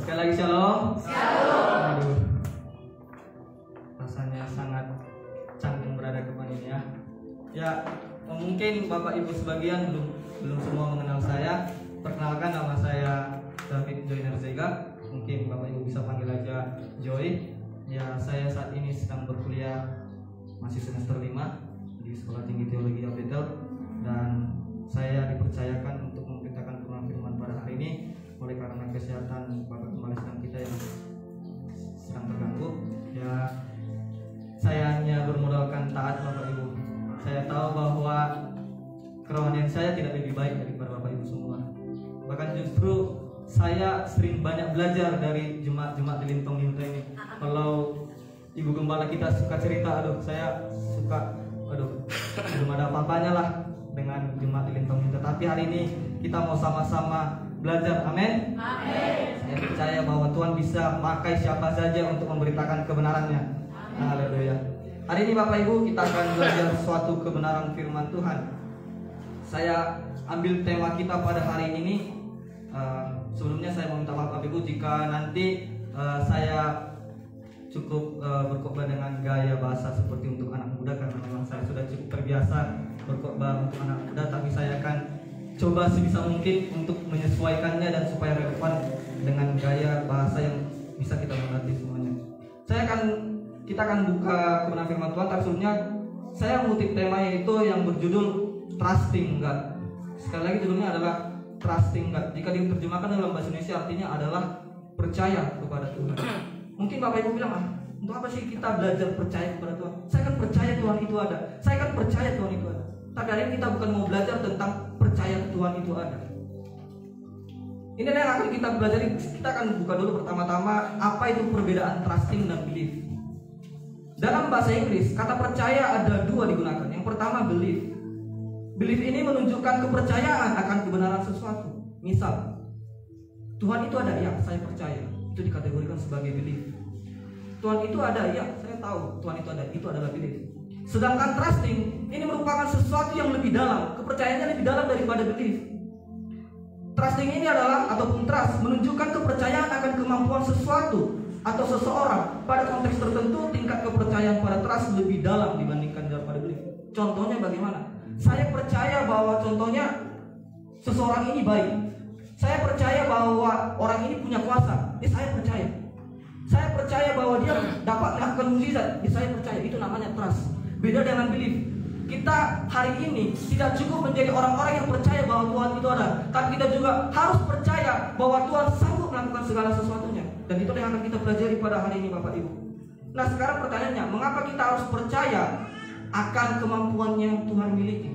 Sekali lagi shalom. Shalom. Aduh, rasanya sangat canggung berada di depan ini ya. Ya, mungkin Bapak Ibu sebagian belum semua mengenal saya. Perkenalkan, nama saya David Joyner Zega. Mungkin Bapak Ibu bisa panggil aja Joy. Ya, saya saat ini sedang berkuliah, masih semester 5 di Sekolah Tinggi Teologi Betel, dan saya dipercayakan untuk memberitakan firman pada hari ini oleh karena kesehatan Bapak Kepala Sedang kita yang sedang terganggu. Ya, saya hanya bermodalkan taat Bapak Ibu. Saya tahu bahwa kerohanian saya tidak lebih baik daripada Bapak Ibu semua. Bahkan justru saya sering banyak belajar dari jemaat-jemaat di Lintong Linta ini. Kalau Ibu Gembala kita suka cerita, saya suka, belum ada apa-apanya lah dengan jemaat di Lintong Linta. Tapi hari ini kita mau sama-sama belajar, amin. Amin. Saya percaya bahwa Tuhan bisa pakai siapa saja untuk memberitakan kebenarannya. Haleluya. Hari ini Bapak Ibu kita akan belajar suatu kebenaran firman Tuhan. Saya ambil tema kita pada hari ini. Sebelumnya saya mau minta maaf Bapak Ibu jika nanti saya cukup berkhotbah dengan gaya bahasa seperti untuk anak muda, karena memang saya sudah cukup terbiasa berkhotbah untuk anak muda. Tapi saya akan coba sebisa mungkin untuk menyesuaikannya dan supaya relevan dengan gaya bahasa yang bisa kita mengerti semuanya. Kita akan buka kebenaran firman Tuhan. Tapi sebelumnya saya mengutip tema yaitu yang berjudul Trusting God. Sekali lagi judulnya adalah Trusting God. Jika diterjemahkan dalam bahasa Indonesia artinya adalah percaya kepada Tuhan. Mungkin Bapak Ibu bilang, untuk apa sih kita belajar percaya kepada Tuhan? Saya kan percaya Tuhan itu ada. Saya kan percaya Tuhan itu ada. Tapi hari ini kita bukan mau belajar tentang percaya Tuhan itu ada. Ini yang akan kita pelajari. Kita akan buka dulu pertama-tama apa itu perbedaan trusting dan belief. Dalam bahasa Inggris, kata percaya ada dua digunakan. Yang pertama belief. Belief ini menunjukkan kepercayaan akan kebenaran sesuatu. Misal, Tuhan itu ada, ya saya percaya. Itu dikategorikan sebagai belief. Tuhan itu ada, ya saya tahu Tuhan itu ada. Itu adalah belief. Sedangkan trusting ini merupakan sesuatu yang lebih dalam. Kepercayaannya lebih dalam daripada belief. Trusting ini adalah, ataupun trust, menunjukkan kepercayaan akan kemampuan sesuatu atau seseorang. Pada konteks tertentu, tingkat kepercayaan pada trust lebih dalam dibandingkan daripada belief. Contohnya bagaimana? Saya percaya bahwa contohnya seseorang ini baik. Saya percaya bahwa orang ini punya kuasa. Saya percaya. Saya percaya bahwa dia dapat melakukan mukjizat. Saya percaya. Itu namanya trust. Beda dengan belief. Kita hari ini tidak cukup menjadi orang-orang yang percaya bahwa Tuhan itu ada, tapi kita juga harus percaya bahwa Tuhan sanggup melakukan segala sesuatunya. Dan itu yang akan kita pelajari pada hari ini Bapak Ibu. Nah, sekarang pertanyaannya, mengapa kita harus percaya akan kemampuan yang Tuhan miliki?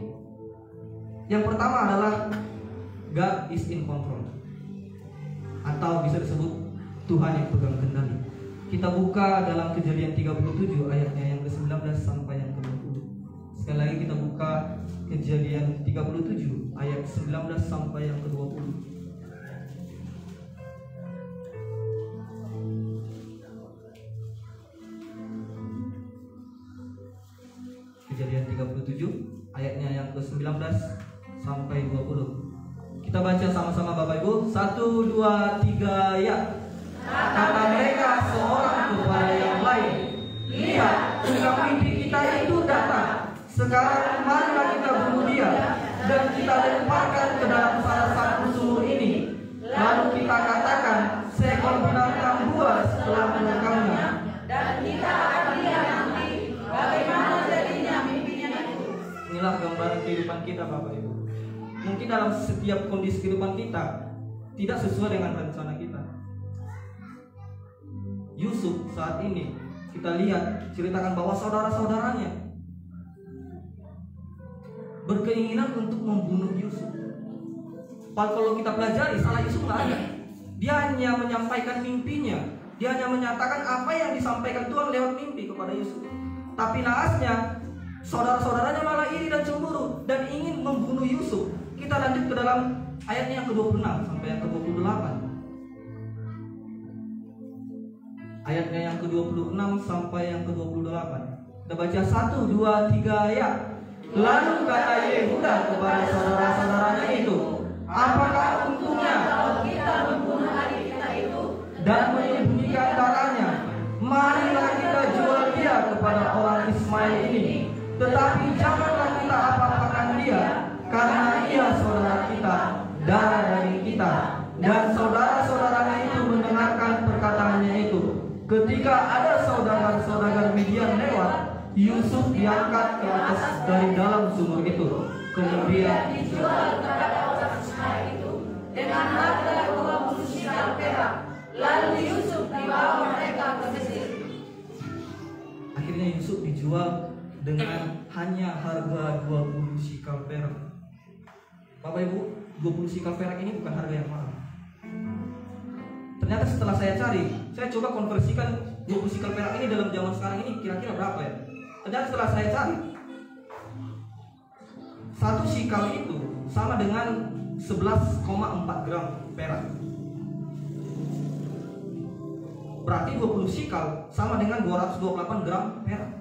Yang pertama adalah God is in control, atau bisa disebut Tuhan yang pegang kendali. Kita buka dalam Kejadian 37 ayatnya yang ke-19 sampai yang ke-20. Sekali lagi kita buka Kejadian 37 ayat 19 sampai yang ke-20. Kejadian 37 ayatnya yang ke-19 sampai 20. Kita baca sama-sama Bapak Ibu. 1, 2, 3 ya. Kata mereka seorang kepada yang lain, lihat, tukang mimpi kita itu datang. Sekarang marilah kita bunuh dia dan kita lemparkan ke dalam salah satu sumur ini. Lalu kita katakan, seekor binatang buas telah menerkamnya, dan kita akan lihat nanti bagaimana jadinya mimpinya itu. Inilah gambaran kehidupan kita Bapak Ibu. Mungkin dalam setiap kondisi kehidupan kita tidak sesuai dengan rencana kita. Yusuf saat ini kita lihat ceritakan bahwa saudara-saudaranya berkeinginan untuk membunuh Yusuf. Kalau kita pelajari, salah Yusuf nggak ada. Dia hanya menyampaikan mimpinya. Dia hanya menyatakan apa yang disampaikan Tuhan lewat mimpi kepada Yusuf. Tapi naasnya saudara-saudaranya malah iri dan cemburu dan ingin membunuh Yusuf. Kita lanjut ke dalam ayatnya yang ke-26 sampai yang ke-28. Ayatnya yang ke-26 sampai yang ke-28. Kita baca 1, 2, 3 ya. Lalu kata Yehuda kepada saudara-saudaranya itu, apakah untungnya kalau kita membunuh adik kita itu dan menyembunyikan darahnya. Marilah kita jual dia kepada orang Ismail ini, tetapi janganlah kita apa-apakan dia, karena ia saudara kita, darah daging kita. Dan saudara-saudaranya itu mendengarkan perkataannya itu. Ketika ada saudagar-saudagar Midian lewat, Yusuf diangkat ke atas dari dalam sumur itu, kemudian dijual kepada orang Ismail itu dengan harga 20 shikal perak. Lalu Yusuf dibawa mereka ke Mesir. Akhirnya Yusuf dijual dengan hanya harga 20 shikal perak. Bapak Ibu, 20 shikal perak ini bukan harga yang mahal. Ternyata setelah saya cari, saya coba konversikan 20 shikal perak ini dalam zaman sekarang ini kira-kira berapa ya? Ternyata setelah saya cari, 1 shikal itu sama dengan 11,4 gram perak. Berarti 20 shikal sama dengan 228 gram perak.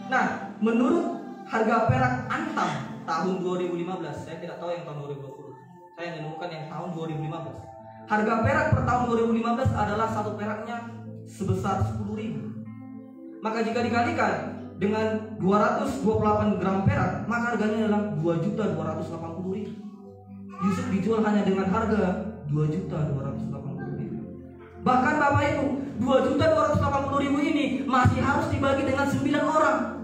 Nah, menurut harga perak Antam tahun 2015, saya tidak tahu yang tahun 2020. Saya menemukan yang tahun 2015. Harga perak per tahun 2015 adalah satu peraknya sebesar 10.000. Maka jika dikalikan dengan 228 gram perak, maka harganya adalah 2.280.000. Yusuf dijual hanya dengan harga 2.280.000. Bahkan Bapak Ibu, 2.280.000 ini masih harus dibagi dengan 9 orang.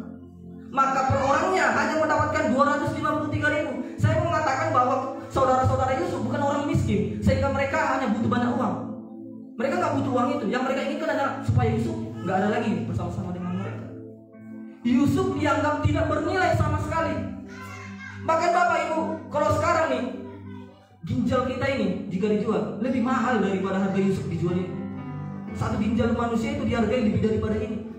Maka per orangnya hanya mendapatkan 253.000. Saya mau mengatakan bahwa saudara-saudara Yusuf bukan orang miskin, sehingga mereka hanya butuh banyak uang. Mereka nggak butuh uang itu. Yang mereka inginkan adalah supaya Yusuf nggak ada lagi bersama-sama dengan mereka. Yusuf dianggap tidak bernilai sama sekali. Bahkan Bapak Ibu, kalau sekarang nih, ginjal kita ini jika dijual lebih mahal daripada harga Yusuf dijual ini. Satu ginjal manusia itu dihargai lebih daripada ini.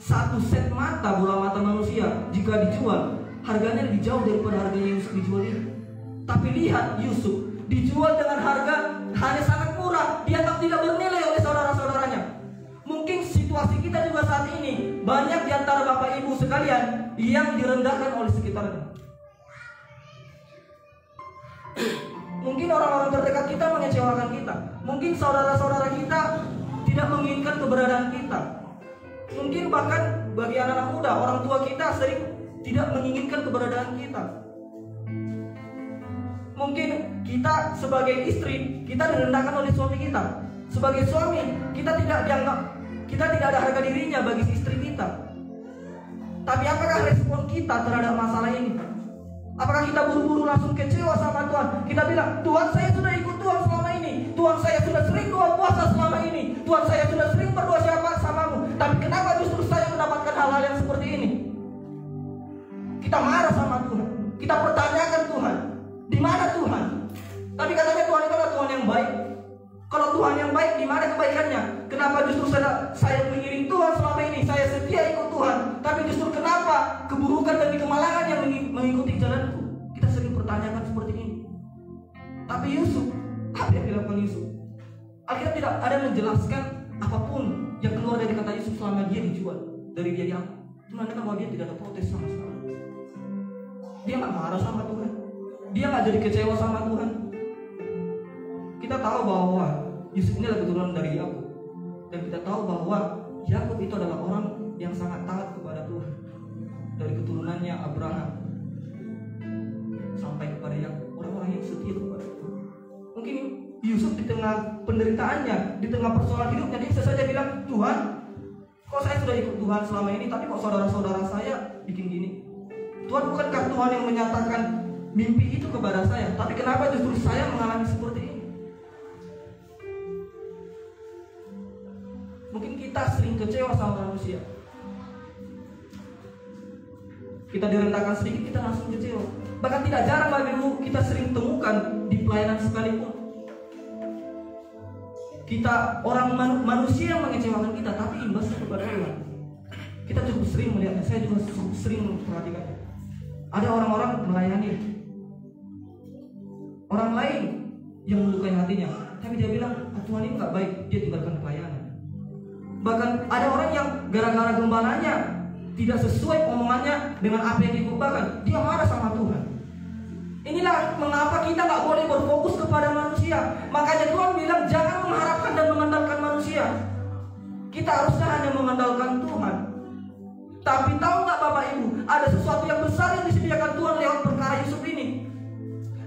Satu set mata, bola mata manusia jika dijual harganya lebih jauh daripada harganya Yusuf dijual ini. Tapi lihat Yusuf dijual dengan harga hanya sangat murah, dianggap tidak bernilai oleh saudara-saudaranya. Mungkin situasi kita juga saat ini banyak di antara Bapak Ibu sekalian yang direndahkan oleh sekitarnya. Mungkin orang-orang terdekat kita mengecewakan kita. Mungkin saudara-saudara kita tidak menginginkan keberadaan kita. Mungkin bahkan bagi anak-anak muda, orang tua kita sering tidak menginginkan keberadaan kita. Mungkin kita sebagai istri, kita direndahkan oleh suami kita. Sebagai suami, kita tidak dianggap, kita tidak ada harga dirinya bagi istri kita. Tapi apakah respon kita terhadap masalah ini? Apakah kita buru-buru langsung kecewa sama Tuhan? Kita bilang, Tuhan saya sudah ikut Tuhan selama ini, Tuhan saya sudah sering doa puasa selama ini, Tuhan saya sudah sering berdoa syafaat samamu, tapi kenapa justru saya mendapatkan hal-hal yang seperti ini? Kita marah sama Tuhan, kita pertanyakan Tuhan, di mana Tuhan? Tapi katanya Tuhan itu adalah Tuhan yang baik. Kalau Tuhan yang baik, di mana kebaikannya? Kenapa justru saya mengiring Tuhan selama ini, saya setia ikut Tuhan, tapi justru kenapa keburukan dan kemalangan yang mengikuti jalanku? Kita sering pertanyakan seperti ini. Tapi Yusuf, apa yang dilakukan Yusuf? Alkitab tidak ada menjelaskan apapun yang keluar dari kata Yusuf selama dia dijual, dari dia diangkat. Itu menandakan bahwa dia tidak ada protes sama sekali. Dia nggak marah sama Tuhan, dia nggak jadi kecewa sama Tuhan. Kita tahu bahwa Yusuf ini adalah keturunan dari Yakub, dan kita tahu bahwa Yakub itu adalah orang yang sangat taat kepada Tuhan. Dari keturunannya Abraham sampai kepada Yakub, orang-orang yang setia kepada Tuhan. Mungkin Yusuf di tengah penderitaannya, di tengah persoalan hidupnya, dia bisa saja bilang, Tuhan, kok saya sudah ikut Tuhan selama ini, tapi kok saudara-saudara saya bikin gini? Tuhan, bukankah Tuhan yang menyatakan mimpi itu kepada saya, tapi kenapa justru saya mengalami seperti ini? Mungkin kita sering kecewa sama manusia. Kita direndahkan sedikit, kita langsung kecewa. Bahkan tidak jarang Bapak Ibu, kita sering temukan di pelayanan sekalipun. Kita orang manusia yang mengecewakan kita, tapi imbasnya kepada Tuhan. Kita cukup sering melihatnya, saya juga cukup sering memperhatikannya. Ada orang-orang melayani orang lain yang melukai hatinya, tapi dia bilang, Tuhan ini nggak baik, dia tinggalkan pelayanan. Bahkan ada orang yang gara-gara gembalanya tidak sesuai omongannya dengan apa yang dikhotbahkan, dia marah sama Tuhan. Inilah mengapa kita nggak boleh berfokus kepada manusia. Makanya Tuhan bilang jangan mengharapkan dan mengandalkan manusia. Kita harusnya hanya mengandalkan Tuhan. Tapi tahu nggak Bapak Ibu, ada sesuatu yang besar yang disediakan Tuhan lewat perkara Yusuf ini.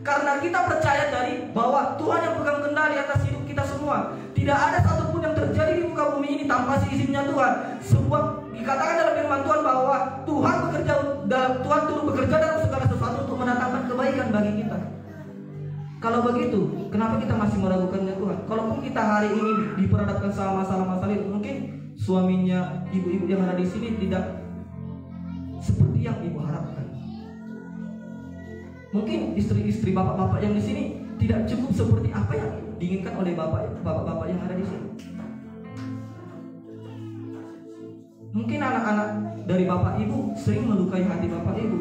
Karena kita percaya dari bahwa Tuhan yang pegang kendali atas hidup kita semua. Tidak ada satupun yang terjadi di muka bumi ini tanpa izinnya Tuhan. Sebab dikatakan dalam firman Tuhan bahwa Tuhan turut bekerja dalam segala sesuatu untuk mendatangkan kebaikan bagi kita. Kalau begitu, kenapa kita masih meragukannya Tuhan? Kalaupun kita hari ini diperhadapkan sama masalah-masalah itu, mungkin suaminya ibu-ibu yang ada di sini tidak seperti yang ibu harapkan. Mungkin istri-istri bapak-bapak yang di sini tidak cukup seperti apa yang diinginkan oleh bapak-bapak yang ada di sini. Mungkin anak-anak dari bapak ibu sering melukai hati bapak ibu.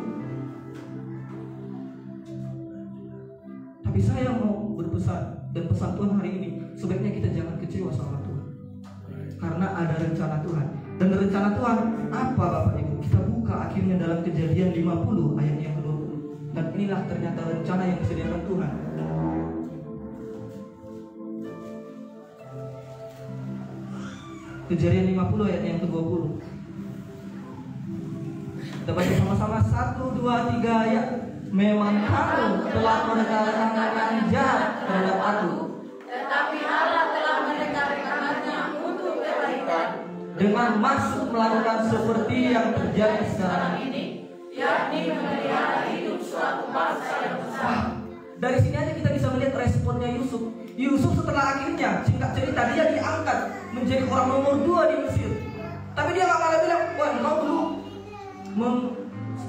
Tapi saya mau berpesan, dan pesan Tuhan hari ini, sebaiknya kita jangan kecewa sama Tuhan. Karena ada rencana Tuhan. Dan rencana Tuhan apa Bapak Ibu? Kita buka akhirnya dalam Kejadian 50 ayat yang ke-20. Dan inilah ternyata rencana yang disediakan Tuhan. Kejadian 50 ayat yang ke-20. Kita baca sama-sama 1, 2, 3 ayat. Memang kamu telah merencanakan yang jahat terhadap aku, tetapi Allah telah merencanakannya untuk kebaikan, dengan maksud melakukan seperti yang terjadi sekarang ini, yakni memelihara hidup suatu bangsa yang besar. Dari sini aja kita bisa melihat responnya Yusuf. Yusuf setelah akhirnya, singkat cerita, dia diangkat menjadi orang nomor 2 di Mesir. Tapi dia gak malah bilang, wah kau dulu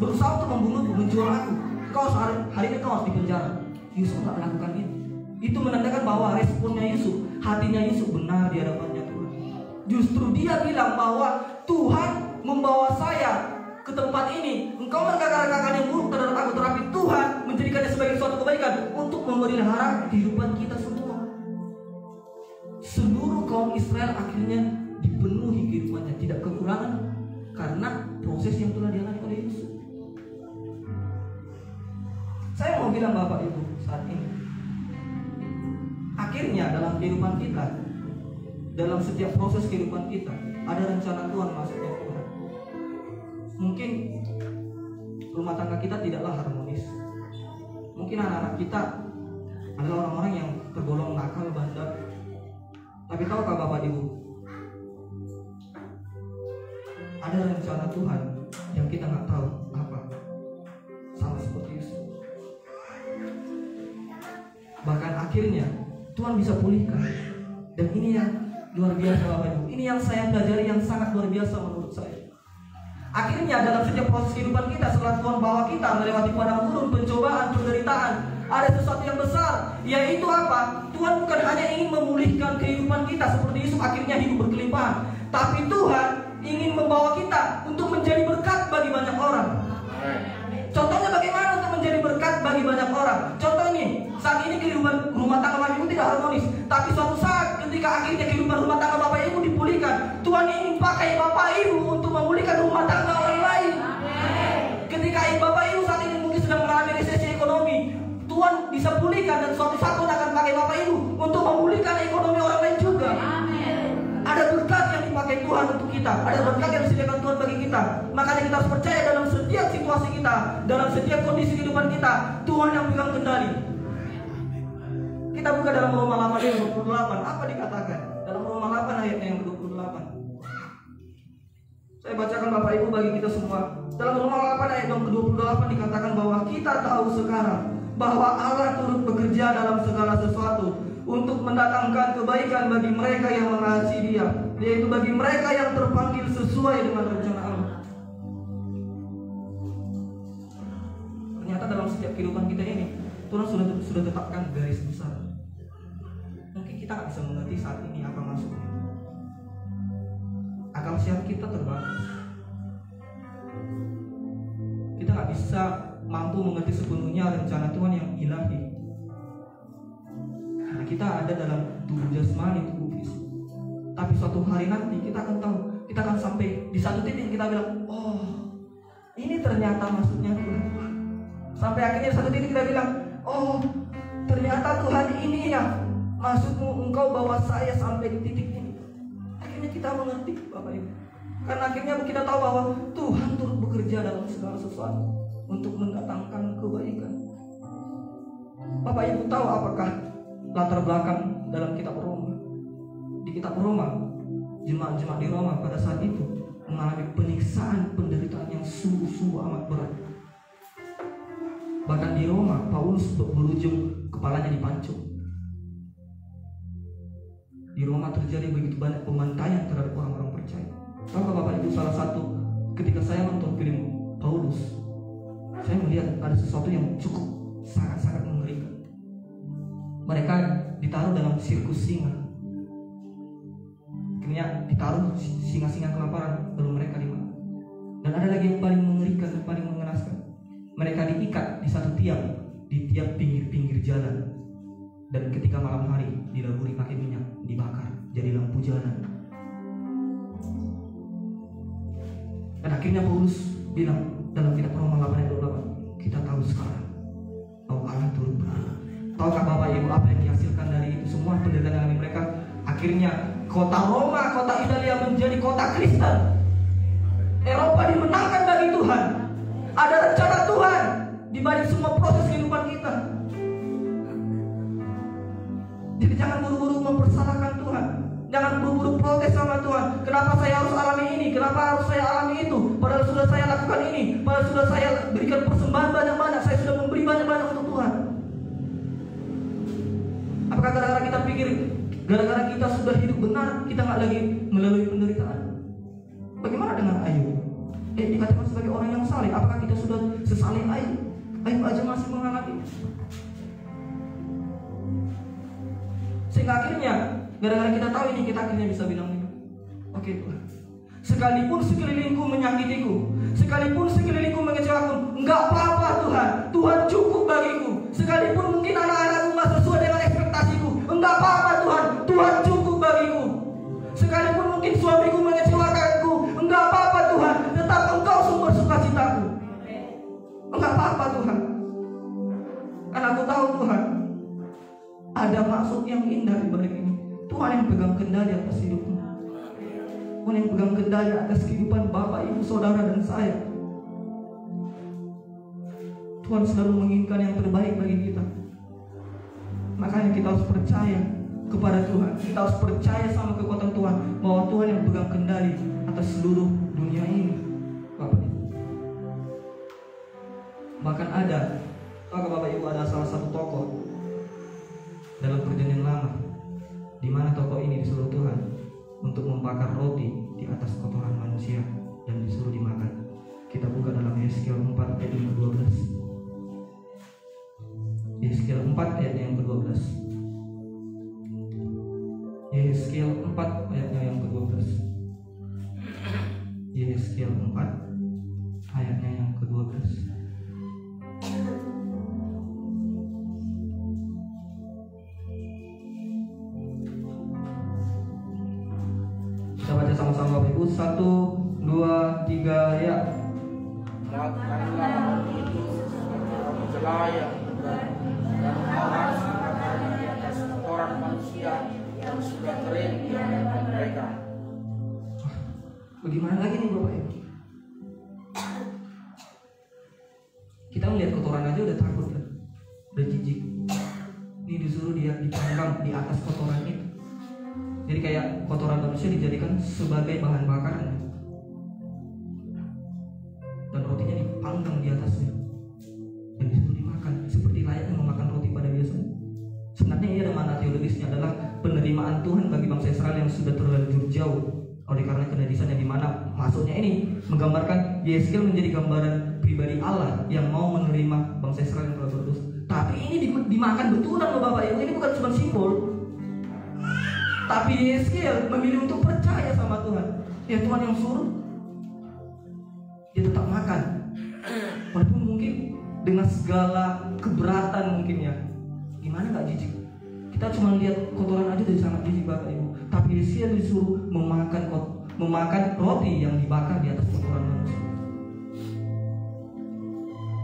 berusaha untuk membunuhku, menjual aku, kau hari ini kau harus dipenjara. Yusuf gak melakukan itu. Itu menandakan bahwa responnya Yusuf, hatinya Yusuf benar di hadapannya Tuhan. Justru dia bilang bahwa Tuhan membawa saya ke tempat ini. Engkau mengatakan yang buruk terhadap aku, tetapi Tuhan menjadikannya sebagai suatu kebaikan untuk memelihara kehidupan kita semua. Seluruh kaum Israel akhirnya dipenuhi kehidupannya, tidak kekurangan karena proses yang telah dialami oleh Yusuf. Saya mau bilang Bapak Ibu saat ini, akhirnya dalam kehidupan kita, dalam setiap proses kehidupan kita, ada rencana Tuhan maksudnya Tuhan. Mungkin rumah tangga kita tidaklah harmonis. Mungkin anak-anak kita adalah orang-orang yang tergolong nakal, bandel. Tapi tahukah Bapak Ibu, ada rencana Tuhan yang kita nggak tahu apa, sama seperti Yusuf. Bahkan akhirnya Tuhan bisa pulihkan. Dan ini yang luar biasa Bapak Ibu. Ini yang saya pelajari yang sangat luar biasa menurut saya. Akhirnya dalam setiap proses kehidupan kita, setelah Tuhan bawa kita melewati padang gurun, pencobaan, penderitaan, ada sesuatu yang besar, yaitu apa? Tuhan bukan hanya ingin memulihkan kehidupan kita seperti Yusuf akhirnya hidup berkelimpahan, tapi Tuhan ingin membawa kita untuk menjadi berkat bagi banyak orang. Contohnya bagaimana untuk menjadi berkat bagi banyak orang? Contoh ini, saat ini kehidupan rumah tangga Bapak Ibu tidak harmonis, tapi suatu saat ketika akhirnya kehidupan rumah tangga Bapak Ibu dipulihkan, Tuhan ingin pakai Bapak Ibu untuk memulihkan rumah tangga orang lain. Ketika Bapak Ibu saat ini mungkin sedang mengalami resesi ekonomi, Tuhan bisa pulihkan dan suatu saat Tuhan akan pakai Bapak Ibu untuk memulihkan ekonomi orang lain juga. Ada berkat yang dipakai Tuhan untuk kita, ada berkat yang disediakan Tuhan bagi kita. Makanya kita harus percaya dalam setiap situasi kita, dalam setiap kondisi kehidupan kita, Tuhan yang pegang kendali. Kita buka dalam Roma 8 ayat 28, apa dikatakan? Dalam Roma 8 ayat yang 28. Saya bacakan Bapak Ibu bagi kita semua. Dalam Roma 8 ayat yang ke-28 dikatakan bahwa kita tahu sekarang bahwa Allah turut bekerja dalam segala sesuatu untuk mendatangkan kebaikan bagi mereka yang mengasihi Dia, yaitu bagi mereka yang terpanggil sesuai dengan rencana Allah. Ternyata dalam setiap kehidupan kita ini, Tuhan sudah tetapkan garis besar. Mungkin kita nggak bisa mengerti saat ini apa maksudnya. Akal sehat kita terbatas. Kita nggak bisa mampu mengerti sepenuhnya rencana Tuhan yang ilahi. Karena kita ada dalam tubuh jasmani, tubuh fisik. Tapi suatu hari nanti kita akan tahu, kita akan sampai di satu titik kita bilang, oh, ini ternyata maksudnya Tuhan. Sampai akhirnya satu titik kita bilang, oh ternyata Tuhan ini ya maksudmu, engkau bawa saya sampai di titik ini. Akhirnya kita mengerti Bapak Ibu. Karena akhirnya kita tahu bahwa Tuhan turut bekerja dalam segala sesuatu untuk mendatangkan kebaikan. Bapak Ibu tahu apakah latar belakang dalam kitab Roma? Di kitab Roma, jemaat-jemaat di Roma pada saat itu mengalami penyiksaan, penderitaan yang sungguh-sungguh amat berat. Bahkan di Roma, Paulus berujung kepalanya dipancung. Di Roma terjadi begitu banyak pembantaian terhadap orang-orang percaya. Maka Bapak Ibu, salah satu ketika saya nonton film Paulus, saya melihat ada sesuatu yang cukup sangat-sangat mengerikan. Mereka ditaruh dalam sirkus singa. Akhirnya ditaruh singa-singa kelaparan, lalu mereka dimakan. Dan ada lagi yang paling mengerikan dan paling mengenaskan. Mereka diikat di satu tiang, di tiap pinggir-pinggir jalan. Dan ketika malam hari dilaburi pakai minyak, dibakar jadi lampu jalan. Dan akhirnya Paulus bilang dalam kitab Roma 8 ayat 28, kita tahu sekarang bahwa Allah turut bekerja. Tahukah Bapak Ibu apa yang dihasilkan dari itu semua penderitaan yang mereka? Akhirnya kota Roma, kota Italia menjadi kota Kristen. Eropa dimenangkan bagi Tuhan. Ada rencana Tuhan di balik semua proses kehidupan kita. Jadi jangan buru-buru mempersalahkan Tuhan. Jangan buru-buru protes sama Tuhan. Kenapa saya harus alami ini? Kenapa harus saya alami itu? Padahal sudah saya lakukan ini. Padahal sudah saya berikan persembahan banyak-banyak. Saya sudah memberi banyak-banyak untuk Tuhan. Apakah gara-gara kita pikir, gara-gara kita sudah hidup benar, kita nggak lagi melalui penderitaan? Bagaimana dengan Ayub? Dikatakan sebagai orang yang saleh. Apakah kita sudah sesaleh Ayub? Ayub aja masih mengalami. Sehingga akhirnya gara-gara kita tahu ini, kita akhirnya bisa bilang, oke Tuhan, sekalipun sekelilingku menyakitiku, sekalipun sekelilingku mengecewakan, enggak apa-apa Tuhan. Tuhan cukup bagiku. Sekalipun mungkin anak-anakku nggak sesuai dengan ekspektasiku, enggak apa-apa Tuhan. Tuhan cukup bagiku. Sekalipun mungkin suamiku mengecewakanku, enggak apa-apa Tuhan. Tetap Engkau sumber sukacitaku. Enggak apa-apa Tuhan. Karena aku tahu Tuhan, ada maksud yang indah di balik ini. Tuhan yang pegang kendali atas hidupmu. Tuhan yang pegang kendali atas kehidupan Bapak, Ibu, Saudara, dan saya. Tuhan selalu menginginkan yang terbaik bagi kita. Makanya kita harus percaya kepada Tuhan. Kita harus percaya sama kekuatan Tuhan, bahwa Tuhan yang pegang kendali atas seluruh dunia ini, Bapak Ibu. Bahkan ada, Bapak Ibu, ada salah satu tokoh dalam Perjanjian Lama, di mana tokoh ini disuruh Tuhan untuk membakar roti di atas kotoran manusia dan disuruh dimakan. Kita buka dalam Yeskiel 4 ayat yang ke-12. Yeskiel 4 ayat yang ke-12. Yeskiel 4 ayatnya yang ke-12. Yeskiel 4 ayatnya yang ke-12. Kita baca sama-sama Bapak Ibu. 1, 2, 3 ya. Makanlah itu jelaya dan awas di atas kotoran manusia yang sudah kering di hadapan mereka. Bagaimana lagi nih Bapak Ibu? Kita melihat kotoran aja udah takut kan, udah jijik. Ini disuruh dia dipanggang di atas kotoran itu. Jadi kayak kotoran manusia dijadikan sebagai bahan bakaran, dan rotinya dipanggang di atasnya dan disuruh dimakan seperti layaknya memakan roti pada biasanya. Sebenarnya ia ada makna teologisnya, adalah penerimaan Tuhan bagi bangsa Israel yang sudah terlanjur jauh oleh karena kenajisannya, di mana maksudnya ini menggambarkan Yeskiel menjadi gambaran pribadi Allah yang mau menerima bangsa Israel yang telah berdosa. Tapi ini dimakan betulan loh Bapak Ibu. Ini bukan cuma simbol. Tapi Yeskiel memilih untuk percaya sama Tuhan. Ya Tuhan yang suruh, dia tetap makan. Walaupun mungkin dengan segala keberatan mungkin ya. Gimana gak jijik? Kita cuma lihat kotoran aja udah sangat jijik Bapak Ibu. Tapi Yeskiel disuruh memakan roti yang dibakar di atas kotoran manusia.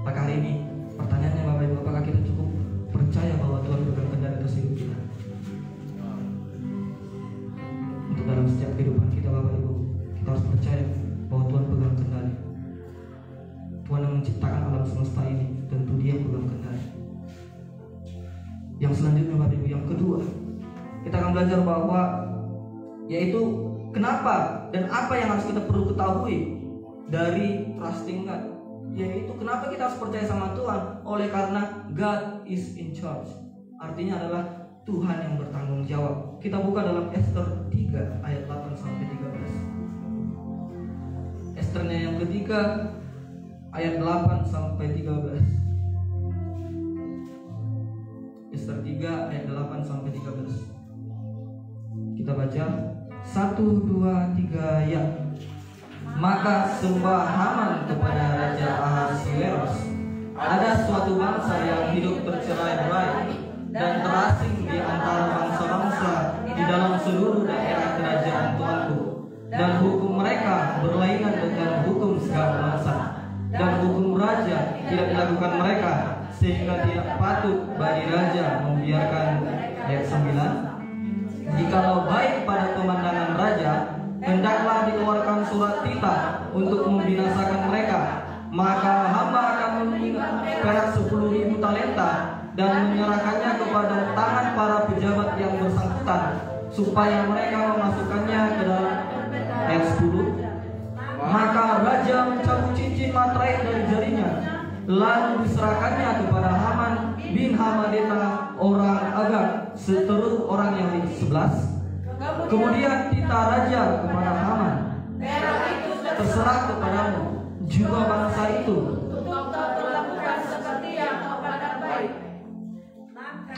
Maka hari ini setiap kehidupan kita Bapak Ibu, kita harus percaya bahwa Tuhan pegang kendali. Tuhan yang menciptakan alam semesta ini, tentu Dia yang pegang kendali. Yang selanjutnya Bapak Ibu, yang kedua, kita akan belajar bahwa yaitu kenapa dan apa yang harus kita perlu ketahui dari trusting God. Yaitu kenapa kita harus percaya sama Tuhan? Oleh karena God is in charge. Artinya adalah Tuhan yang bertanggung jawab. Kita buka dalam Ester 3 ayat 8 sampai 13. Esternya yang ketiga ayat 8 sampai 13. Ester 3 ayat 8 sampai 13. Kita baca 1, 2, 3 ya. Maka sembah Haman kepada Raja Ahasuerus. Ada suatu bangsa yang hidup tercerai-berai dan terasing di antara bangsa-bangsa di dalam seluruh daerah kerajaan Tuanku, dan hukum mereka berlainan dengan hukum segala bangsa, dan hukum raja tidak dilakukan mereka, sehingga tidak patut bagi raja membiarkan. Ayat 9. Jikalau baik pada pemandangan raja, hendaklah dikeluarkan surat titah untuk membinasakan mereka, maka hamba akan meminta perak 10.000 talenta dan menyerahkannya kepada tangan para pejabat yang bersangkutan, supaya mereka memasukkannya ke dalam. Ayat 10. Maka raja mencabut cincin materai dari jarinya, lalu diserahkannya kepada Haman bin Hamadeta orang Agag, seterusnya orang yang ke-11. Kemudian titah raja kepada Haman, terserah kepadamu juga bangsa itu.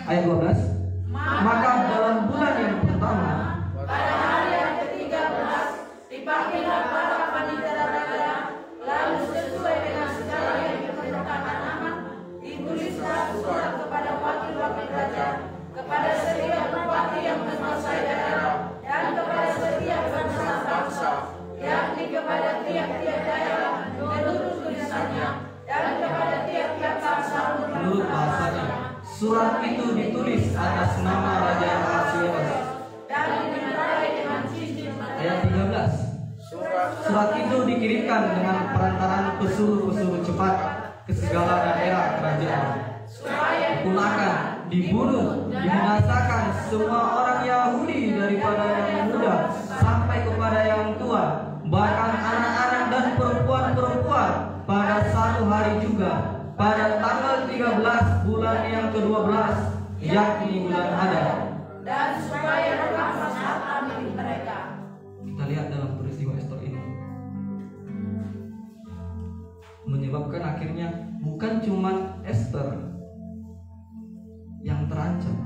Ayat 12. Maka dalam bulan yang pertama, pada hari yang ke-13, dipanggillah para panitera raja, lalu sesuai dengan segala yang diperintahkan Haman, ditulislah surat kepada wakil-wakil raja, kepada setiap bupati yang menguasai daerah, dan kepada setiap bangsa-bangsa, yakni kepada tiap-tiap daerah menurut tulisannya, dan kepada tiap-tiap bangsa menurut bahasanya. Surat itu ditulis atas nama Raja Ahasuerus dan dimeterai dengan cincin materai. Ayat 13. Surat itu dikirimkan dengan perantaran pesuruh-pesuruh cepat ke segala daerah kerajaan. Dipulangkan, dibunuh, dibinasakan semua orang Yahudi daripada yang muda sampai kepada yang tua, bahkan anak-anak dan perempuan-perempuan pada satu hari juga, pada tanggal 13 bulan yang ke-12, yakni bulan Adar. Dan supaya bermanfaat bagi mereka. Kita lihat dalam peristiwa Ester ini, menyebabkan akhirnya bukan cuma Ester yang terancam,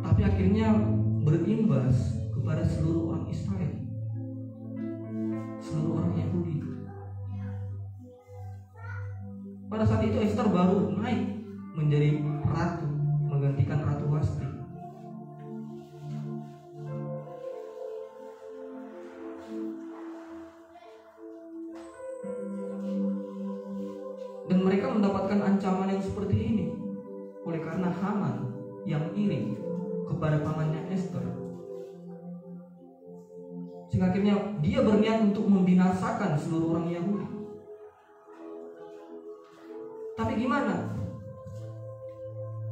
tapi akhirnya berimbas kepada seluruh orang Israel, seluruh orang Yahudi. Pada saat itu Ester baru naik menjadi ratu, menggantikan Ratu Wasti. Dan mereka mendapatkan ancaman yang seperti ini oleh karena Haman yang iri kepada pamannya Ester. Sehingga akhirnya dia berniat untuk membinasakan seluruh orang Yahudi. Tapi gimana?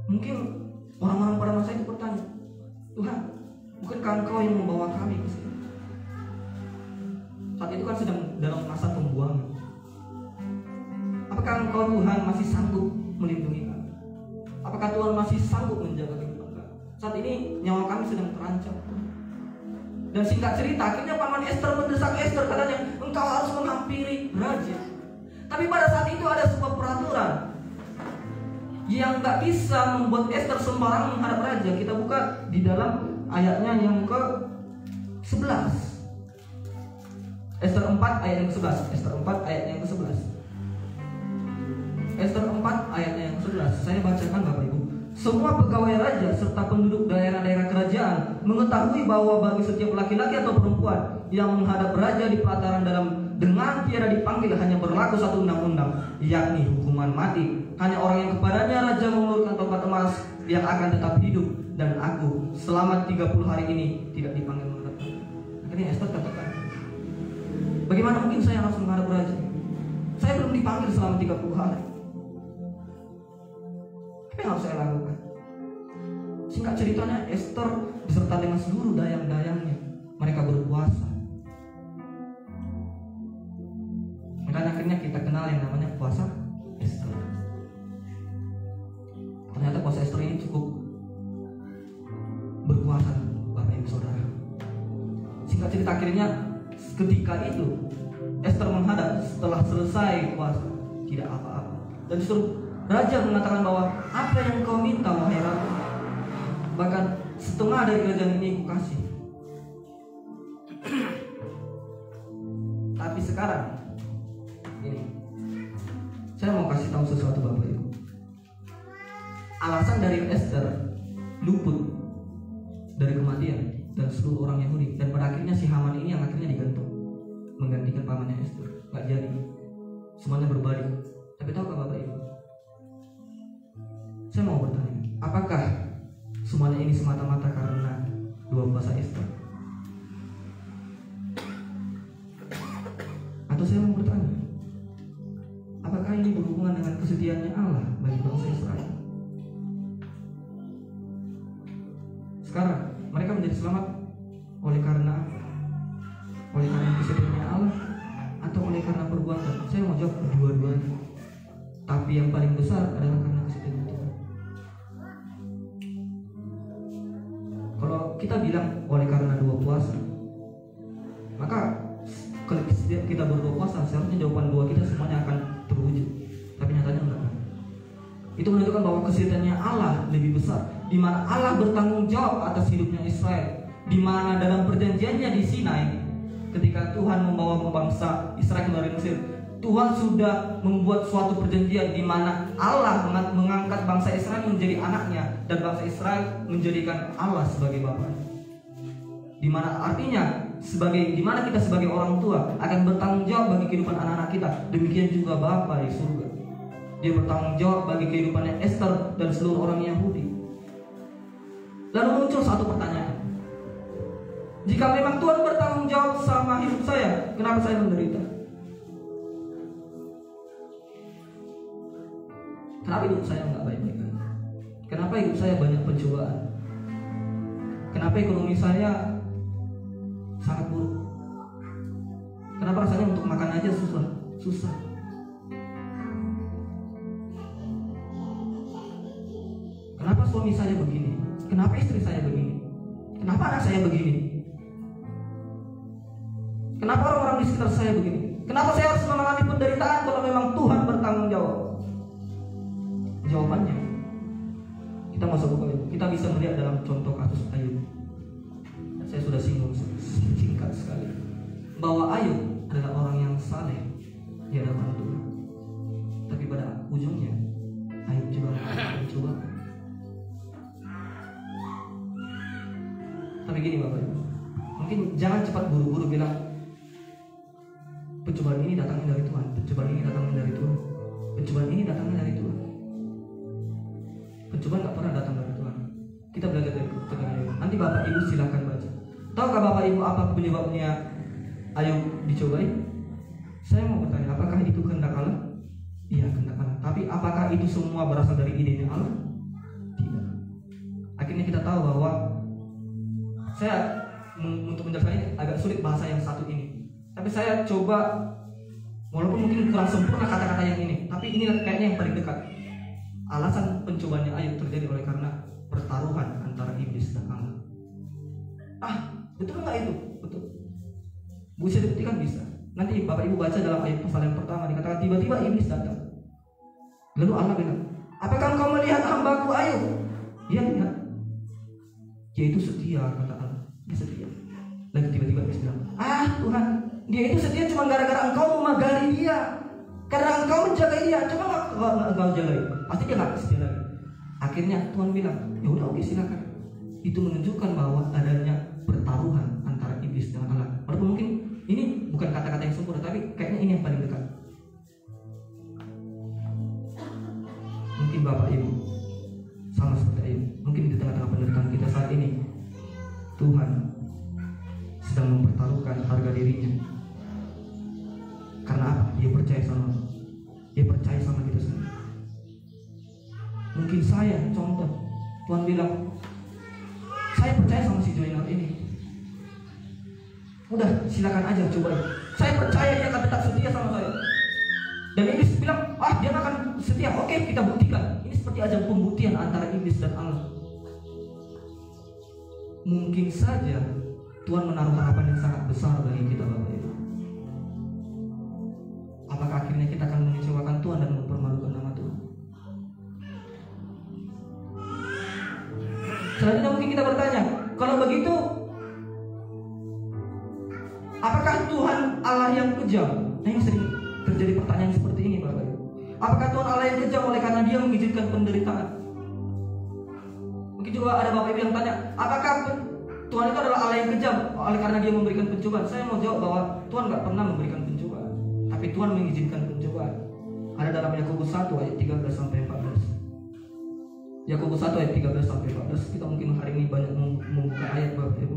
Mungkin orang-orang pada masa itu bertanya, Tuhan, bukankah Engkau yang membawa kami ke sini? Saat itu kan sedang dalam masa pembuangan. Apakah Engkau Tuhan masih sanggup melindungi kami? Apakah Tuhan masih sanggup menjaga kehidupan kami? Saat ini nyawa kami sedang terancam. Dan singkat cerita, akhirnya paman Ester mendesak Ester, katanya, engkau harus menghampiri raja. Tapi pada saat itu ada sebuah peraturan yang gak bisa membuat Ester sembarang menghadap raja. Kita buka di dalam ayatnya yang ke-11. Ester 4 ayat yang ke-11. Ester 4 ayat yang ke-11. Ester 4 ayatnya yang ke-11. Saya bacakan Bapak Ibu. Semua pegawai raja serta penduduk daerah-daerah kerajaan mengetahui bahwa bagi setiap laki-laki atau perempuan yang menghadap raja di pelataran dalam dengan tiada dipanggil hanya berlaku satu undang-undang, yakni hukuman mati. Hanya orang yang kepadanya raja mengulurkan tongkat emas yang akan tetap hidup, dan aku selama 30 hari ini tidak dipanggil menghadap Raja. Akhirnya Esther katakan, bagaimana mungkin saya langsung menghadap Raja? Saya belum dipanggil selama 30 hari. Apa yang harus saya lakukan? Singkat ceritanya, Esther beserta dengan seluruh dayang-dayangnya, mereka berpuasa. Makanya akhirnya kita kenal yang namanya puasa Esther. Ternyata puasa Esther ini cukup berpuasa, Bapak Ibu Saudara. Singkat cerita, akhirnya ketika itu Esther menghadap setelah selesai puasa, tidak apa-apa. Dan justru Raja mengatakan bahwa apa yang kau minta, wahai Ratu, bahkan setengah dari kerajaan ini ku kasih. Tapi sekarang ini, saya mau kasih tahu sesuatu Bapak Ibu. Alasan dari Esther luput dari kematian dan seluruh orang Yahudi, dan pada akhirnya si Haman ini yang akhirnya digantung menggantikan pamannya Esther. Gak jadi, semuanya berbalik. Tapi tahukah Bapak Ibu, saya mau bertanya, apakah semuanya ini semata-mata karena dua puasa Esther? Atau saya mau bertanya, apakah ini berhubungan dengan kesetiaannya Allah bagi bangsa Israel? Sekarang mereka menjadi selamat oleh karena kesetiaannya Allah atau oleh karena perbuatan? Saya mau jawab dua-duanya. Tapi yang paling besar adalah karena kesetiaan Tuhan. Kalau kita bilang oleh karena dua puasa, maka kalau kita berdua puasa, seharusnya jawaban dua kita semuanya akan terwujud. Tapi nyatanya enggak. Itu menunjukkan bahwa kesetiaannya Allah lebih besar, di mana Allah bertanggung jawab atas hidupnya Israel, di mana dalam perjanjiannya di Sinai, ketika Tuhan membawa bangsa Israel dari Mesir, Tuhan sudah membuat suatu perjanjian di mana Allah mengangkat bangsa Israel menjadi anaknya, dan bangsa Israel menjadikan Allah sebagai bapaknya. Di mana artinya di mana kita sebagai orang tua akan bertanggung jawab bagi kehidupan anak-anak kita. Demikian juga Bapa di surga, Dia bertanggung jawab bagi kehidupannya Esther dan seluruh orang Yahudi. Lalu muncul satu pertanyaan, jika memang Tuhan bertanggung jawab sama hidup saya, kenapa saya menderita? Kenapa hidup saya nggak baik-baik aja? Kenapa hidup saya banyak pencobaan? Kenapa ekonomi saya sangat buruk? Kenapa rasanya untuk makan aja susah? Kenapa suami saya begini? Kenapa istri saya begini? Kenapa anak saya begini? Kenapa orang-orang di sekitar saya begini? Kenapa saya harus mengalami penderitaan kalau memang Tuhan bertanggung jawab? Jawabannya, kita masuk buku itu. Kita bisa melihat dalam contoh kasus Ayub. Saya sudah singgung singkat sekali bahwa Ayub adalah orang yang saleh di hadapan Tuhan. Tapi pada ujungnya Ayub juga mencoba. Tapi gini Bapak Ibu, mungkin jangan cepat buru-buru bilang pencobaan ini datangnya dari Tuhan, pencobaan ini datangnya dari Tuhan, pencobaan ini datangnya dari Tuhan. Pencobaan gak pernah datang dari Tuhan. Kita belajar dari Ayub. Nanti Bapak Ibu silakan baca. Tahukah Bapak Ibu apa penyebabnya Ayub dicobai? Saya mau bertanya, apakah itu kehendak Allah? Iya, kehendak Allah. Tapi apakah itu semua berasal dari idenya Allah? Tidak. Akhirnya kita tahu bahwa saya untuk menjelaskan ini agak sulit bahasa yang satu ini. Tapi saya coba, walaupun mungkin kurang sempurna kata-kata yang ini, tapi ini kayaknya yang paling dekat. Alasan pencobaannya Ayub terjadi oleh karena pertaruhan antara iblis dan Allah. Betul nggak itu? Betul. Bisa dibuktikan, bisa. Nanti Bapak Ibu baca dalam ayat pasal yang pertama, dikatakan tiba-tiba iblis datang. Lalu Allah bilang, apakah engkau melihat hambaku Ayub? Dia lihat. Dia itu setia, kata Allah. Dia setia. Lalu tiba-tiba iblis bilang, Tuhan, dia itu setia cuma gara-gara engkau memagari dia. Karena engkau menjaga dia, coba nggak engkau jaga, pasti dia nggak setia lagi. Akhirnya Tuhan bilang, ya udah oke, silakan. Itu menunjukkan bahwa adanya pertaruhan antara iblis dengan Allah. Walaupun mungkin ini bukan kata-kata yang sempurna, tapi kayaknya ini yang paling dekat. Mungkin Bapak Ibu sama seperti mungkin di tengah-tengah penderitaan kita saat ini, Tuhan sedang mempertaruhkan harga dirinya. Karena apa? Dia percaya sama kita sendiri. Mungkin saya, contoh, Tuhan bilang, saya percaya sama si Joiner ini. Udah, silakan aja coba. Saya percaya dia akan tetap setia sama saya. Dan iblis bilang, dia akan setia. Oke, kita buktikan. Ini seperti ajang pembuktian antara iblis dan Allah. Mungkin saja Tuhan menaruh harapan yang sangat besar bagi kita, Bapak Ibu. Apakah akhirnya kita akan mengecewakan Tuhan dan mempermalukan nama Tuhan? Selanjutnya mungkin kita bertanya, kalau begitu, apakah Tuhan Allah yang kejam? Nah, ini sering terjadi pertanyaan seperti ini, Bapak Ibu. Apakah Tuhan Allah yang kejam oleh karena Dia mengizinkan penderitaan? Mungkin juga ada Bapak Ibu yang tanya, apakah Tuhan itu adalah Allah yang kejam oleh karena Dia memberikan pencobaan? Saya mau jawab bahwa Tuhan gak pernah memberikan pencobaan, tapi Tuhan mengizinkan pencobaan. Ada dalam Yakobus 1 ayat 13-14. Yakobus 1 ayat 13-14. Kita mungkin hari ini banyak membuka ayat, Bapak Ibu.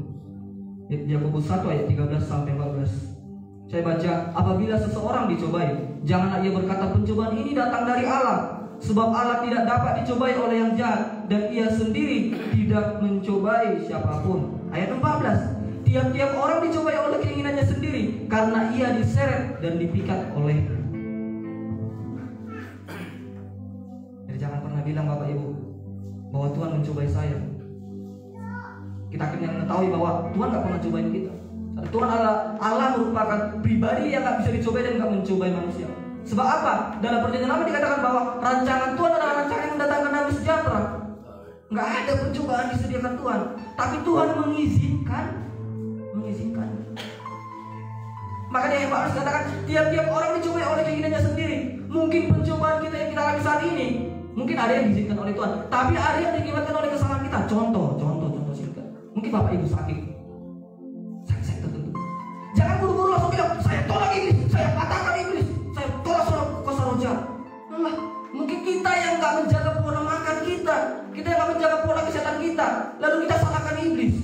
Yakobus 1 ayat 13-14. Saya baca, apabila seseorang dicobai, janganlah ia berkata pencobaan ini datang dari Allah, sebab Allah tidak dapat dicobai oleh yang jahat, dan Ia sendiri tidak mencobai siapapun. Ayat 14. Tiap-tiap orang dicobai oleh keinginannya sendiri, karena ia diseret dan dipikat olehnya. Jadi jangan pernah bilang, Bapak Ibu, bahwa Tuhan mencobai saya. Kita akhirnya mengetahui bahwa Tuhan gak pernah cobain kita. Tuhan Allah merupakan pribadi yang gak bisa dicobai dan gak mencobai manusia. Sebab apa? Dalam perjanjian lama dikatakan bahwa rancangan Tuhan adalah rancangan yang mendatangkan damai sejahtera. Gak ada pencobaan disediakan Tuhan, tapi Tuhan mengizinkan. Makanya yang Paulus katakan, tiap-tiap orang dicobai oleh keinginannya sendiri. Mungkin pencobaan kita yang kita alami saat ini, mungkin ada yang diizinkan oleh Tuhan, tapi ada yang diakibatkan oleh kesalahan kita. Contoh singkat. Mungkin Bapak Ibu sakit tertentu. Jangan buru-buru langsung bilang, saya tolak iblis, saya patahkan iblis, saya tolak kuasa roh jahat. Mungkin kita yang gak menjaga pola makan kita yang gak menjaga pola kesehatan kita, lalu kita salahkan iblis,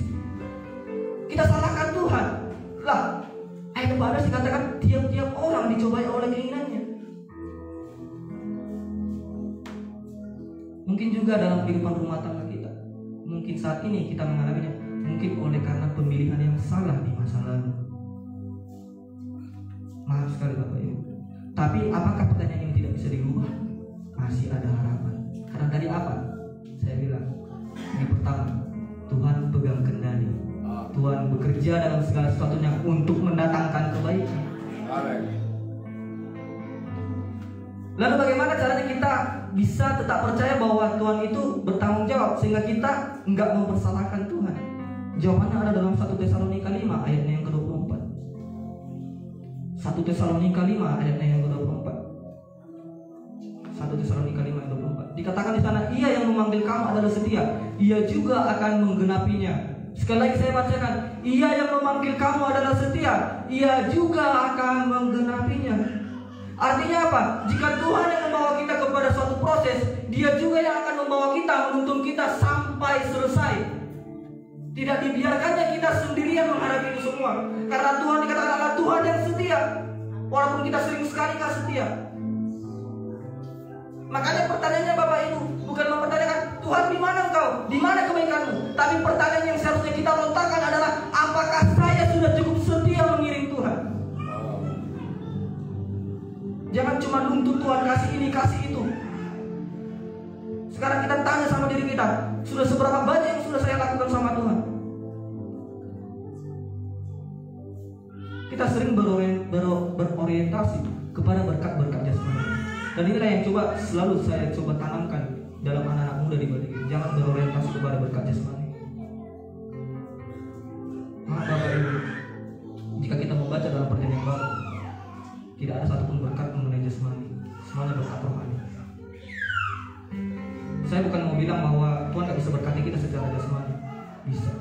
kita salahkan Tuhan. Lah, ayat 14 dikatakan tiap-tiap orang dicobai oleh keinginannya. Mungkin juga dalam kehidupan rumah tangga kita, mungkin saat ini kita mengalaminya, mungkin oleh karena pemilihan yang salah di masa lalu. Maaf sekali Bapak Ibu, tapi apakah pertanyaan ini tidak bisa dirubah? Masih ada harapan. Karena dari apa? Saya bilang, yang pertama, Tuhan pegang kendali. Tuhan bekerja dalam segala sesuatunya untuk mendatangkan kebaikan. Lalu bagaimana caranya kita bisa tetap percaya bahwa Tuhan itu bertanggung jawab sehingga kita enggak mempersalahkan Tuhan? Jawabannya ada dalam 1 Tesalonika 5 ayatnya yang ke-24. 1 Tesalonika 5 ayatnya yang ke-24. 1 Tesalonika 5 ayat 24. Dikatakan di sana, Ia yang memanggil kamu adalah setia, Ia juga akan menggenapinya. Sekali lagi saya bacakan, Ia yang memanggil kamu adalah setia, Ia juga akan menggenapinya. Artinya apa? Jika Tuhan yang membawa kita kepada suatu proses, Dia juga yang akan membawa kita, menuntun kita sampai selesai. Tidak dibiarkannya kita sendirian menghadapi itu semua. Karena Tuhan dikatakan adalah Tuhan yang setia, walaupun kita sering sekali gak setia. Makanya pertanyaannya Bapak Ibu bukan mempertanyakan Tuhan di mana engkau, di mana kebaikanmu, tapi pertanyaan yang seharusnya kita lontarkan adalah apakah saya sudah cukup setia mengiring Tuhan? Jangan cuma nuntut Tuhan kasih ini kasih itu. Sekarang kita tanya sama diri kita, sudah seberapa banyak yang sudah saya lakukan sama Tuhan? Kita sering berorientasi kepada berkat-berkat jasmani. Dan inilah yang selalu saya coba tanamkan dalam anak-anak muda di balik ini. Jangan berorientasi kepada berkat jasmani. Maaf Bapak Ibu, jika kita membaca dalam perjanjian baru, tidak ada satupun berkat mengenai jasmani, semuanya berkat rohani. Saya bukan mau bilang bahwa Tuhan tak bisa berkati kita secara jasmani, bisa.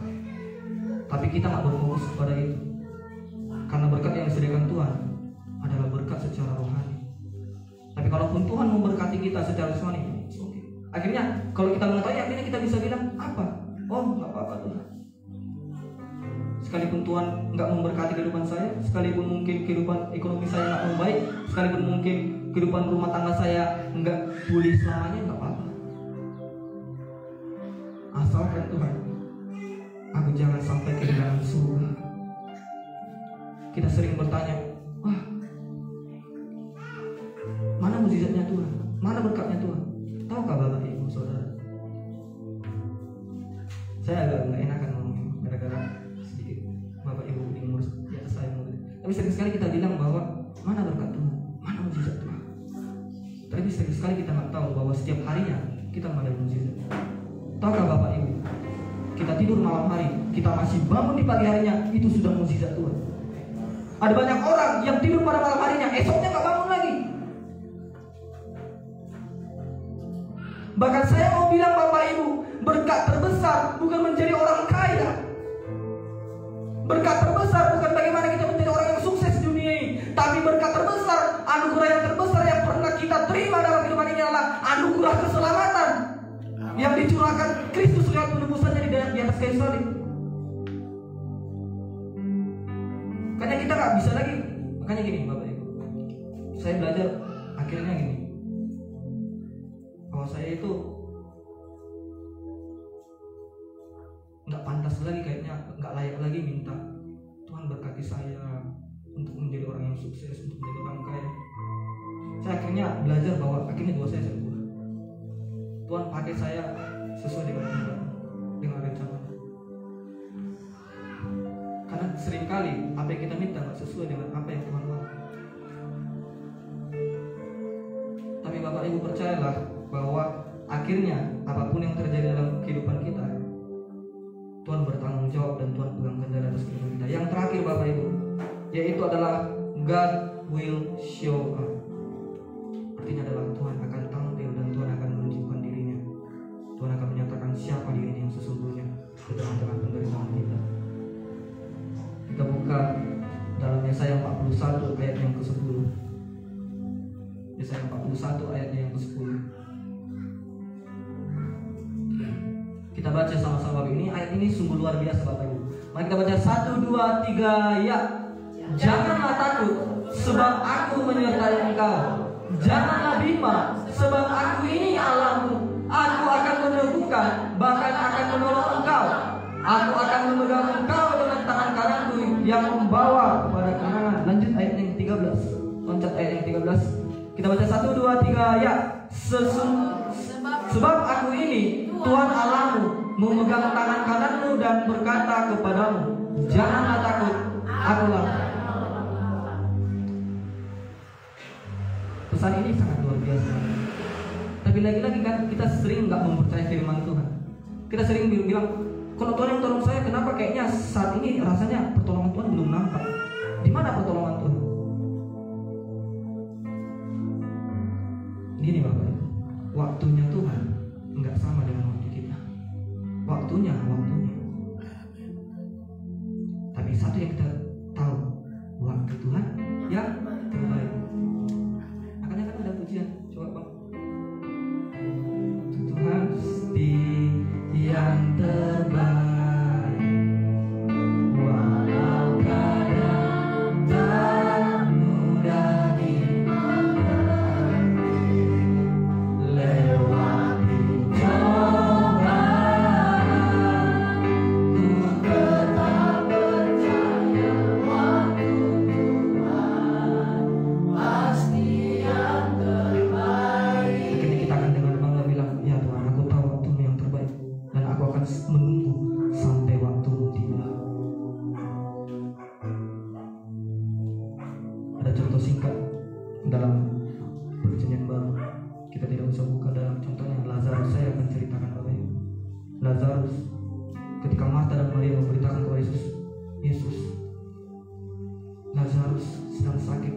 Tapi kita tak berfokus kepada itu, karena berkat yang disediakan Tuhan adalah berkat secara rohani. Tapi kalaupun Tuhan memberkati kita secara jasmani, akhirnya kalau kita mengetahui, akhirnya kita bisa bilang oh nggak apa-apa Tuhan. Sekalipun Tuhan nggak memberkati kehidupan saya, sekalipun mungkin kehidupan ekonomi saya nggak membaik, sekalipun mungkin kehidupan rumah tangga saya nggak pulih selamanya, nggak apa-apa. Asalkan Tuhan, aku jangan sampai kehilangan surga. Kita sering bertanya, wah, mana mukjizatnya Tuhan? Mana berkatnya Tuhan? Tahukah Bapak Ibu Saudara? Saya agak nggak enakan ngomongnya, gara-gara sedikit Bapak Ibu di umur di atas saya mungkin. Tapi sering sekali kita bilang bahwa mana berkat Tuhan, mana mukjizat Tuhan. Tapi sering sekali kita nggak tahu bahwa setiap harinya kita mengalami mukjizat. Tahukah Bapak Ibu? Kita tidur malam hari, kita masih bangun di pagi harinya, itu sudah mukjizat Tuhan. Ada banyak orang yang tidur pada malam harinya, esoknya nggak bangun lagi. Bahkan saya mau bilang Bapak Ibu, berkat terbesar bukan menjadi orang kaya. Berkat terbesar bukan bagaimana kita menjadi orang yang sukses di dunia ini, tapi berkat terbesar, anugerah yang terbesar yang pernah kita terima dalam kehidupan ini adalah anugerah keselamatan yang dicurahkan Kristus lewat penebusannya di atas kayu salib. Makanya kita nggak bisa lagi. Makanya gini Bapak Ibu, saya belajar akhirnya gini, bahwa saya itu nggak pantas lagi, kayaknya nggak layak lagi minta Tuhan berkati saya untuk menjadi orang yang sukses, untuk menjadi orang kaya. Saya akhirnya belajar bahwa akhirnya doa saya sembuh. Tuhan pakai saya sesuai dengan rencana. Karena seringkali apa yang kita minta nggak sesuai dengan apa yang Tuhan mau. Tapi Bapak Ibu percayalah bahwa akhirnya apapun yang terjadi dalam kehidupan kita, Tuhan bertanggung jawab dan Tuhan pegang kendali atas kehidupan kita. Yang terakhir Bapak Ibu, yaitu adalah God will show up. Artinya adalah Tuhan akan tampil dan Tuhan akan menunjukkan dirinya. Tuhan akan menyatakan siapa dirinya yang sesungguhnya di tengah-tengah penderitaan kita. Kita buka dalam Yesaya 41 ayat yang ke-10. Yesaya 41 ayatnya yang ke-10. Kita baca sama-sama ini. Ayat ini sungguh luar biasa Bapak Ibu. Mari kita baca 1, 2, 3 ya. Janganlah takut, sebab aku menyertai engkau. Janganlah bimbang, sebab aku ini Allahmu. Aku akan meneguhkan, bahkan akan menolong engkau. Aku akan memegang engkau dengan tangan kananku yang membawa kepada kemenangan. Lanjut ayat yang 13. Loncat ayat yang 13. Kita baca 1, 2, 3 ya. Sebab aku ini Tuhan Allahmu, memegang tangan kananmu dan berkata kepadamu, janganlah takut, akulah. Pesan ini sangat luar biasa. Tapi lagi-lagi kan kita sering nggak mempercayai firman Tuhan. Kita sering bilang, kalau Tuhan yang tolong saya, kenapa kayaknya saat ini rasanya pertolongan Tuhan belum nampak? Di mana pertolongan Tuhan? Gini Bapak Ibu, waktunya Tuhan nggak sama dengan waktu kita. Waktunya. Tapi satu yang kita tahu, waktu Tuhan yang terbaik. Makanya kan ada pujian, coba Bang. Tuhan pasti yang terbaik, walau kadang tak mudah dimengerti, lewati cobaan, ku tetap percaya waktu Tuhan pasti yang terbaik. Akhirnya kita akan dengan bangga bilang, ya Tuhan, aku tahu waktumu yang terbaik dan aku akan menunggu sampai waktumu tiba. Ada contoh singkat dalam perjanjian baru, kita tidak usah buka dalam contohnya Lazarus. Saya akan ceritakan Bapak Ibu. Lazarus, ketika Marta dan Maria memberitakan kepada Yesus, Lazarus sedang sakit,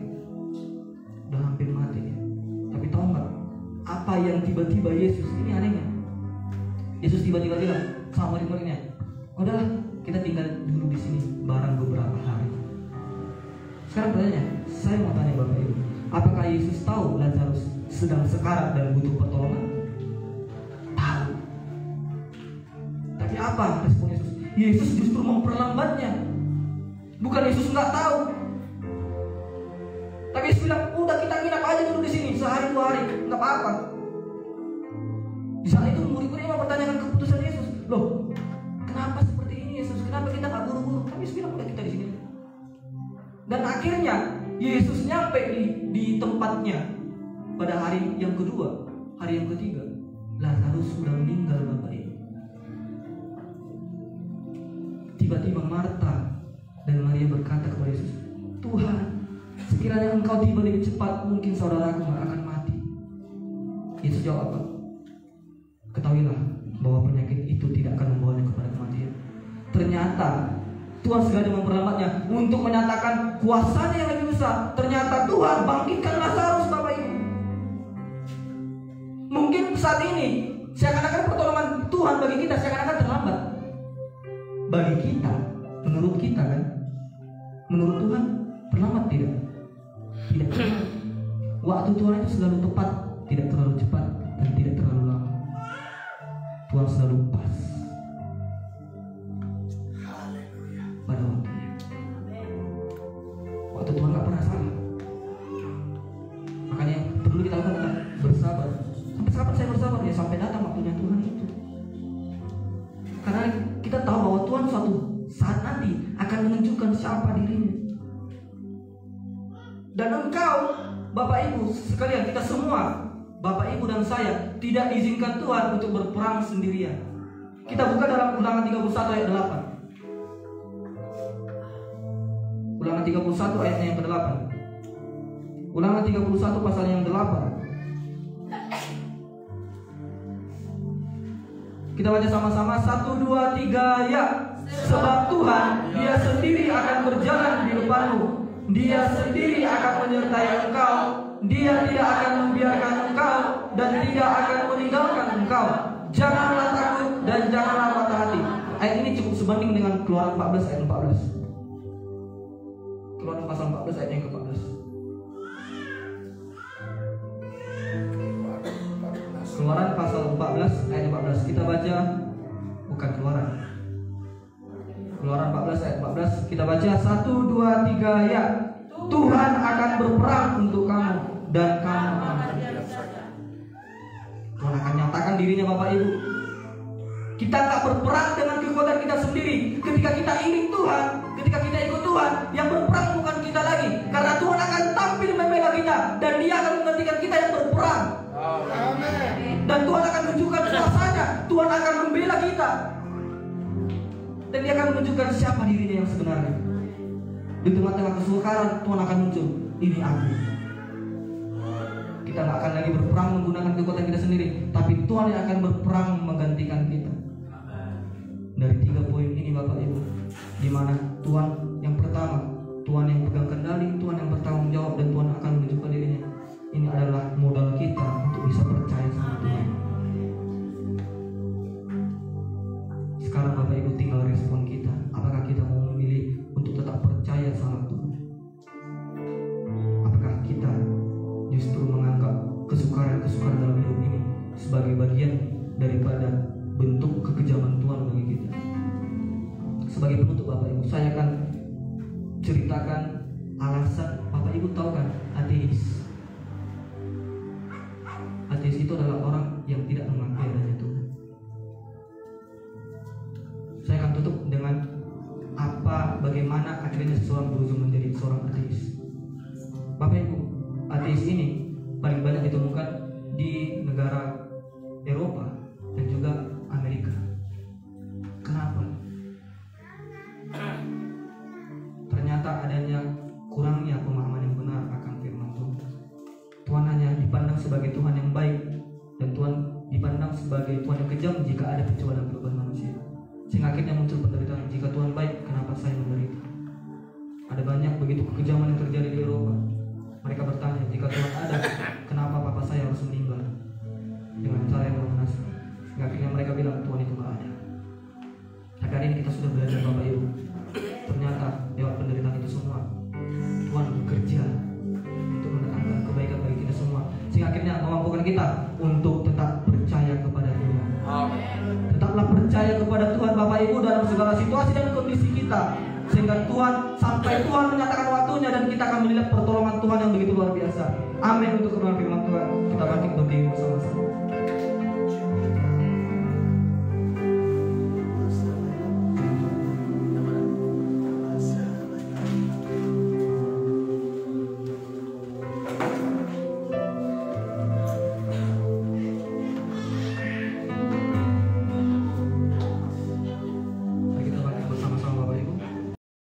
udah hampir mati ya. Tapi tahu nggak apa yang tiba-tiba Yesus, ini anehnya, Yesus tiba-tiba bilang sama murid-muridnya, udahlah kita tinggal dulu di sini barang beberapa hari. Sekarang pertanyaannya, saya mau tanya Bapak Ibu, apakah Yesus tahu Lazarus sedang sekarat dan butuh pertolongan? Tahu. Tapi Apa respon Yesus? Yesus justru memperlambatnya. Bukan Yesus nggak tahu. Tapi Yesus bilang, udah kita nginap aja dulu di sini sehari 2 hari, nggak apa-apa. Di saat itu murid-muridnya mempertanyakan keputusan Yesus. Loh, kenapa seperti ini Yesus? Kenapa kita nggak buru-buru? Tapi Yesus bilang, udah kita di sini. Dan akhirnya Yesus nyampe di tempatnya pada hari yang kedua, hari yang ketiga. Lazarus sudah meninggal, Bapak Ibu. Tiba-tiba Marta dan Maria berkata kepada Yesus, Tuhan, sekiranya Engkau tiba lebih cepat, mungkin saudaraku akan mati. Yesus jawab apa? Ketahuilah bahwa penyakit itu tidak akan membawanya kepada kematian. Ternyata Tuhan sengaja memperlambatnya untuk menyatakan kuasanya yang lebih besar. Ternyata Tuhan bangkitkan Lazarus, Bapak Ibu. Mungkin saat ini seakan-akan pertolongan Tuhan bagi kita seakan-akan terlambat. Bagi kita, menurut kita kan, menurut Tuhan terlambat tidak? Tidak. Waktu Tuhan itu selalu tepat, tidak terlalu cepat dan tidak terlalu lama. Tuhan selalu pas pada waktunya. Waktu Tuhan gak pernah salah. Makanya perlu kita lakukan bersabar. Sampai kapan saya bersabar? Ya sampai datang waktunya Tuhan itu. Karena kita tahu bahwa Tuhan suatu saat nanti akan menunjukkan siapa dirinya. Dan engkau, Bapak Ibu sekalian, kita semua, Bapak Ibu dan saya, tidak diizinkan Tuhan untuk berperang sendirian. Kita buka dalam Ulangan 31 ayat 8. Ulangan 31 ayatnya yang ke-8. Ulangan 31 pasal yang 8. Kita baca sama-sama, 1, 2, 3, ya. Sebab Tuhan, Dia sendiri akan berjalan di depanmu. Dia sendiri akan menyertai engkau. Dia tidak akan membiarkan engkau dan tidak akan meninggalkan engkau. Janganlah takut dan janganlah patah hati. Ayat ini cukup sebanding dengan Keluaran 14 ayat 14. Keluaran pasal 14 ayat yang ke-14. Keluaran pasal 14 ayat 14. Kita baca, bukan Keluaran. Keluaran 14 ayat 14. Kita baca 1, 2, 3, ya. Tuhan akan berperang untuk kamu dan kamu akan berdiam saja. Tuhan akan nyatakan dirinya, Bapak Ibu. Kita tak berperang dengan kekuatan kita sendiri. Ketika kita ingin Tuhan, ketika kita ikut Tuhan, yang berperang bukan kita lagi. Karena Tuhan akan tampil membela kita dan Dia akan menggantikan kita yang berperang. Dan Tuhan akan menunjukkan kuasanya. Tuhan akan membela kita. Dan Dia akan menunjukkan siapa dirinya yang sebenarnya. Di tengah-tengah kesukaran Tuhan akan muncul. Ini aku. Kita gak akan lagi berperang menggunakan kekuatan kita sendiri, tapi Tuhan yang akan berperang menggantikan kita. Dari 3 poin ini, Bapak Ibu, di mana Tuhan yang pertama, Tuhan yang pegang kendali, Tuhan yang bertanggung jawab, dan Tuhan akan menunjukkan dirinya. Ini adalah modal kita untuk bisa percaya sama Tuhan. Sekarang Bapak Ibu tinggal respon kita. Apakah kita mau memilih untuk tetap percaya sama Tuhan? Apakah kita justru menganggap kesukaran-kesukaran dalam hidup ini sebagai bagian daripada bentuk kekejaman Tuhan bagi kita? Sebagai penutup, Bapak Ibu, saya akan ceritakan alasan. Bapak Ibu tahu kan ateis? Ateis itu adalah orang yang tidak mengakui adanya Tuhan. Saya akan tutup dengan bagaimana akhirnya seseorang berujung menjadi seorang ateis. Bapak Ibu, ateis ini paling banyak ditemukan di negara Eropa dan juga Amerika. Kenapa? Ternyata adanya kurangnya pemahaman yang benar akan firman Tuhan. Tuhan hanya dipandang sebagai Tuhan yang baik, dan Tuhan dipandang sebagai Tuhan yang kejam jika ada pencobaan dalam kehidupan manusia. Sehingga akhirnya muncul penderitaan. Jika Tuhan baik, kenapa saya menderita? Ada banyak begitu kekejaman yang terjadi di Eropa. Mereka bertanya, jika Tuhan ada, kenapa papa saya harus meninggal dengan cara yang mengenaskan? Sehingga akhirnya mereka bilang Tuhan itu gak ada. Tapi hari ini kita sudah belajar, Bapak Ibu. Ternyata lewat penderitaan itu semua Tuhan bekerja untuk mendatangkan kebaikan bagi kita semua, sehingga akhirnya memampukan kita untuk tetap percaya kepada Tuhan. Tetaplah percaya kepada Tuhan, Bapak. Ibu dalam segala situasi dan kondisi kita, sehingga Tuhan sampai Tuhan menyatakan waktunya dan kita akan melihat pertolongan Tuhan yang begitu luar biasa. Amin. Untuk kebenaran firman Tuhan, kita bangkit berdiri bersama-sama.